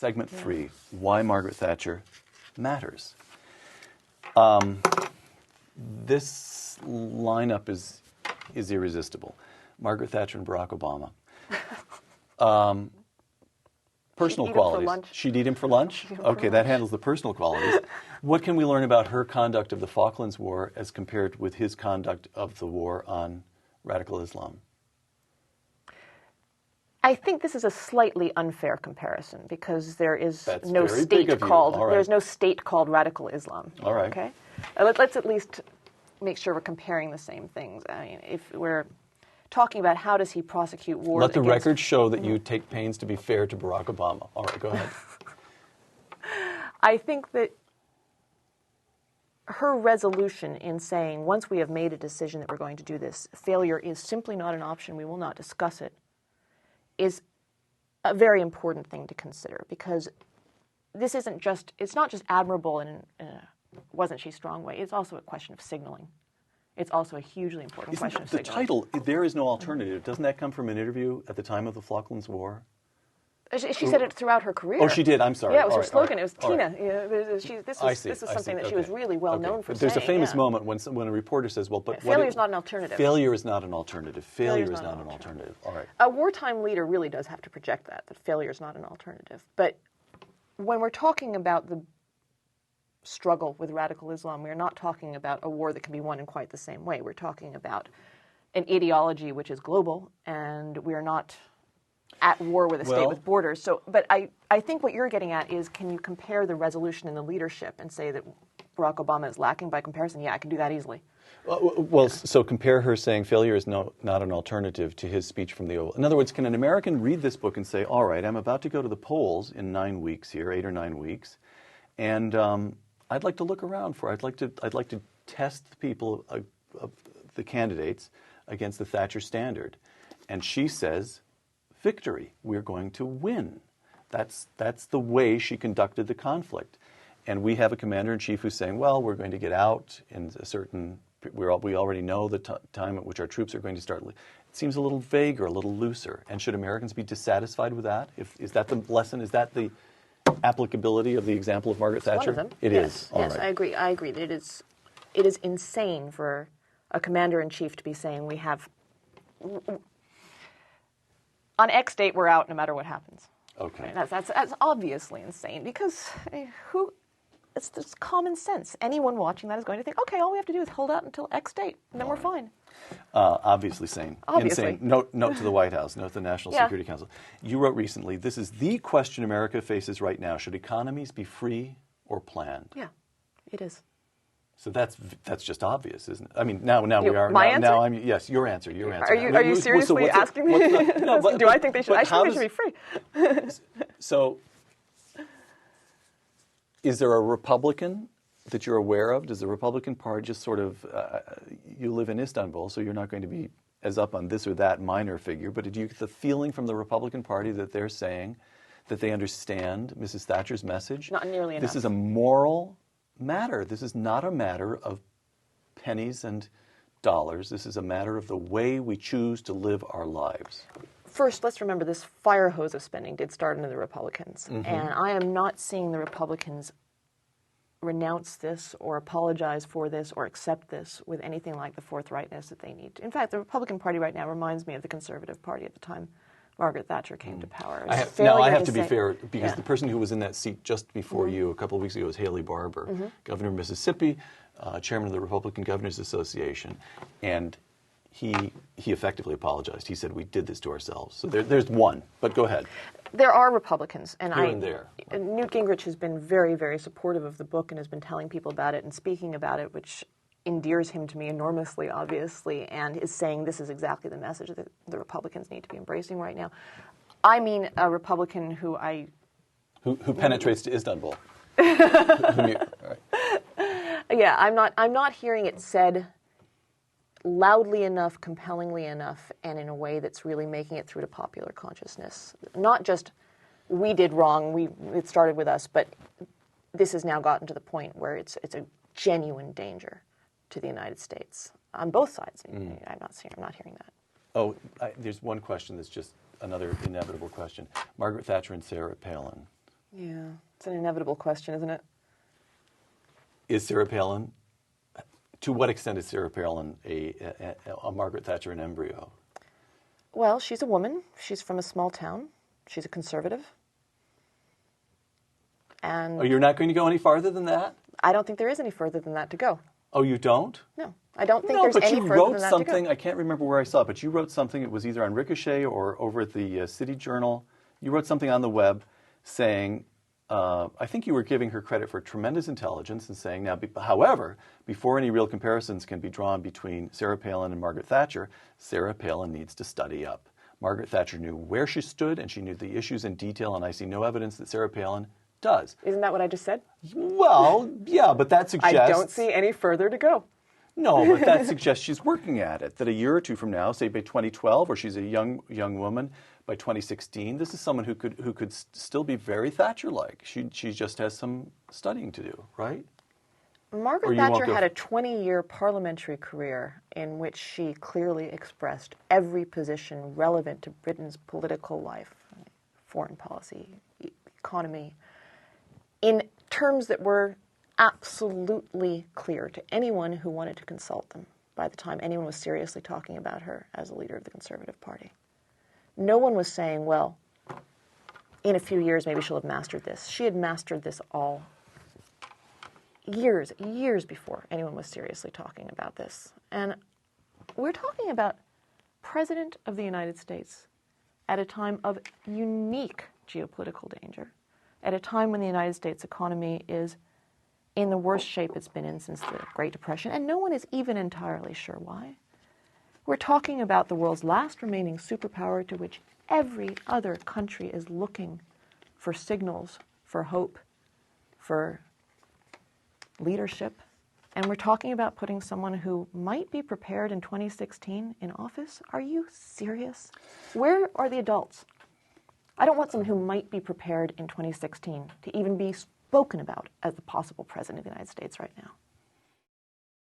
Segment 3, Why Margaret Thatcher Matters. This lineup is irresistible. Margaret Thatcher and Barack Obama. Personal qualities. She'd eat him for lunch? Okay, that handles the personal qualities. What can we learn about her conduct of the Falklands War as compared with his conduct of the war on radical Islam? I think this is a slightly unfair comparison because there is no state called there's no state called radical Islam. All right. Okay. Let's at least make sure we're comparing the same things. I mean, if we're talking about how does he prosecute wars, let the record show that you take pains to be fair to Barack Obama. All right, go ahead. I think that her resolution in saying, once we have made a decision that we're going to do this, failure is simply not an option, we will not discuss it, is a very important thing to consider, because this isn't just, it's not just admirable in a wasn't she strong way, it's also a question of signaling. It's also a hugely important question of signaling. The title, There Is No Alternative, doesn't that come from an interview at the time of the Falklands War? She said it throughout her career. Oh, she did. I'm sorry. Yeah, it was her slogan. It was Tina. Yeah, this is something that she was really well known for saying. There's a famous moment when a reporter says, well, but failure is not an alternative. Failure is not an alternative. Failure is not an alternative. All right. A wartime leader really does have to project that failure is not an alternative. But when we're talking about the struggle with radical Islam, we're not talking about a war that can be won in quite the same way. We're talking about an ideology which is global, and we're not at war with a state with borders. So, but I think what you're getting at is, can you compare the resolution and the leadership and say that Barack Obama is lacking by comparison? Yeah, I can do that easily. Well, so compare her saying failure is not an alternative to his speech from the Oval. In other words, can an American read this book and say, all right, I'm about to go to the polls in 9 weeks here, 8 or 9 weeks, and I'd like to look around for, I'd like to test the people, the candidates, against the Thatcher standard. And she says, victory, we're going to win. That's the way she conducted the conflict. And we have a commander-in-chief who's saying, well, we're going to get out in a certain, we already know the time at which our troops are going to start. It seems a little vague or a little looser. And should Americans be dissatisfied with that? Is that the lesson? Is that the applicability of the example of Margaret Thatcher? One of them. It is. All yes, right. I agree. I agree that it is insane for a commander-in-chief to be saying we have, on X date we're out no matter what happens. Okay. Right? That's obviously insane, because it's just common sense. Anyone watching that is going to think, okay, all we have to do is hold out until X date, and then we're fine. Obviously sane. Obviously. Insane. Note to the White House, note to the National Security Council. You wrote recently, this is the question America faces right now. Should economies be free or planned? Yeah, it is. So that's just obvious, isn't it? I mean, now we are. My answer? Now yes, your answer. Are you seriously asking me? Do I think they should? I think they should be free. So, is there a Republican that you're aware of? Does the Republican Party just sort of, you live in Istanbul, so you're not going to be as up on this or that minor figure, but did you get the feeling from the Republican Party that they're saying that they understand Mrs. Thatcher's message? Not nearly enough. This is a moral matter. This is not a matter of pennies and dollars. This is a matter of the way we choose to live our lives. First, let's remember this fire hose of spending did start into the Republicans. Mm-hmm. And I am not seeing the Republicans renounce this or apologize for this or accept this with anything like the forthrightness that they need. In fact, the Republican Party right now reminds me of the Conservative Party at the time Margaret Thatcher came to power. I have to be fair, because the person who was in that seat just before you a couple of weeks ago was Haley Barbour, governor of Mississippi, chairman of the Republican Governors Association, and he effectively apologized. He said, we did this to ourselves. So there's one, but go ahead. There are Republicans, and Here and there. Newt Gingrich has been very, very supportive of the book and has been telling people about it and speaking about it, which endears him to me enormously, obviously, and is saying this is exactly the message that the Republicans need to be embracing right now. I mean a Republican who penetrates to Istanbul. Yeah, I'm not hearing it said loudly enough, compellingly enough, and in a way that's really making it through to popular consciousness. Not just we did wrong, it started with us, but this has now gotten to the point where it's a genuine danger to the United States on both sides. I'm not hearing that. Oh, there's one question that's just another inevitable question. Margaret Thatcher and Sarah Palin. Yeah, it's an inevitable question, isn't it? Is Sarah Palin, to what extent is Sarah Palin a Margaret Thatcher in embryo? Well, she's a woman. She's from a small town. She's a conservative. And Oh, you're not going to go any farther than that? I don't think there is any further than that to go. Oh, you don't? No, I don't think No, there's but any you further wrote than that something, to go. I can't remember where I saw it, but you wrote something, it was either on Ricochet or over at the City Journal. You wrote something on the web saying, I think you were giving her credit for tremendous intelligence and saying, now, however, before any real comparisons can be drawn between Sarah Palin and Margaret Thatcher, Sarah Palin needs to study up. Margaret Thatcher knew where she stood and she knew the issues in detail, and I see no evidence that Sarah Palin does. Isn't that what I just said? Well, yeah, but that suggests... I don't see any further to go. No, but that suggests she's working at it. That a year or two from now, say by 2012, or she's a young woman by 2016, this is someone who could still be very Thatcher-like. She just has some studying to do, right? Margaret Thatcher had a 20-year parliamentary career in which she clearly expressed every position relevant to Britain's political life, foreign policy, economy, in terms that were absolutely clear to anyone who wanted to consult them by the time anyone was seriously talking about her as a leader of the Conservative Party. No one was saying, well, in a few years maybe she'll have mastered this. She had mastered this all years before anyone was seriously talking about this. And we're talking about President of the United States at a time of unique geopolitical danger, at a time when the United States economy is in the worst shape it's been in since the Great Depression, and no one is even entirely sure why. We're talking about the world's last remaining superpower to which every other country is looking for signals, for hope, for leadership. And we're talking about putting someone who might be prepared in 2016 in office? Are you serious? Where are the adults? I don't want someone who might be prepared in 2016 to even be spoken about as the possible president of the United States right now.